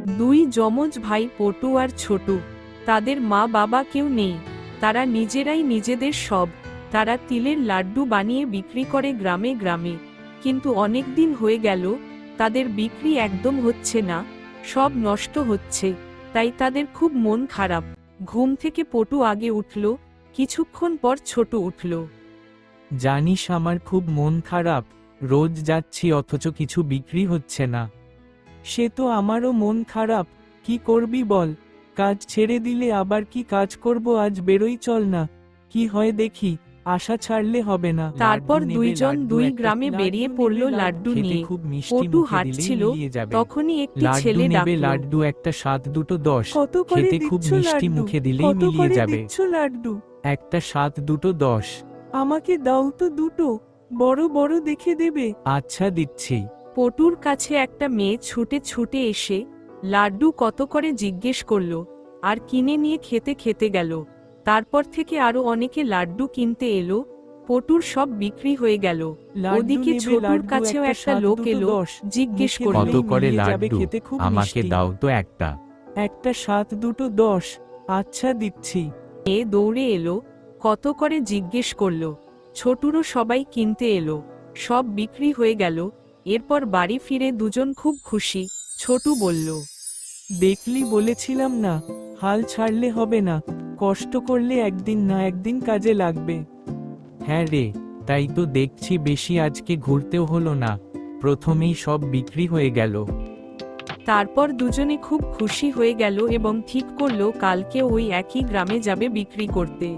দুই যমজ ভাই পটু আর ছোটু। তাদের মা বাবা কেউ নেই, তারা নিজেরাই নিজেদের সব। তারা তিলের লাড্ডু বানিয়ে বিক্রি করে গ্রামে গ্রামে, কিন্তু অনেক দিন হয়ে গেল তাদের বিক্রি একদম হচ্ছে না, সব নষ্ট হচ্ছে। তাই তাদের খুব মন খারাপ। ঘুম থেকে পটু আগে উঠল, কিছুক্ষণ পর ছোটু উঠল। জানিস আমার খুব মন খারাপ, রোজ যাচ্ছি অথচ কিছু বিক্রি হচ্ছে না। সে তো আমারও মন খারাপ, কি করবি বল? কাজ ছেড়ে দিলে আবার কি কাজ করব, আজ বেরোই চল না, কি হয় দেখি, আশা ছাড়লে হবে না। তারপর দুইজন দুই গ্রামে বেরিয়ে পড়ল লাড্ডু খেতে নিয়ে। খুব মিষ্টি, পটু মুখে দিলেই হাঁটছিল, মিলিয়ে যাবে। তখনই একটি লাড্ডু ছেলে নেবে, ডাকল। লাড্ডু একটা 7 দুটো 10। কত করে খেতে খুব দিচ্ছ মিষ্টি, লাড্ডু? মুখে দিলেই কত মিলিয়ে করে যাবে। দিচ্ছ লাড্ডু? একটা 7 দুটো 10। আমাকে দাও তো দুটো, বড় বড় দেখে দেবে। আচ্ছা দিচ্ছি। পটুর কাছে একটা মেয়ে ছুটে ছুটে এসে লাড্ডু কত করে জিজ্ঞেস করল, আর কিনে নিয়ে খেতে খেতে গেল। তারপর থেকে আরো অনেকে লাড্ডু কিনতে এলো, পটুর সব বিক্রি হয়ে গেল। লাড্ডু ওদিকে নেবে, ছোটুর লাড্ডু কাছেও একটা একটা 7 লোক দুটো এলো, 10। জিজ্ঞেস মুখে করল, কত দিলেই করে মিলিয়ে যাবে, লাড্ডু? খেতে খুব আমাকে মিষ্টি। দাও তো একটা। একটা 7 দুটো 10। আচ্ছা দিচ্ছি। এ দৌড়ে এলো, কত করে জিজ্ঞেস করল। ছোটুরও সবাই কিনতে এলো, সব বিক্রি হয়ে গেল। এরপর বাড়ি ফিরে দুজন খুব খুশি। ছোটু বলল, দেখলি বলেছিলাম না, হাল ছাড়লে হবে না, কষ্ট করলে একদিন না একদিন কাজে লাগবে। হ্যাঁ রে, তাই তো দেখছি বেশি আজকে ঘুরতেও হলো না, প্রথমেই সব বিক্রি হয়ে গেল। তারপর দুজনে খুব খুশি হয়ে গেল এবং ঠিক করলো কালকে ওই একই গ্রামে যাবে বিক্রি করতে।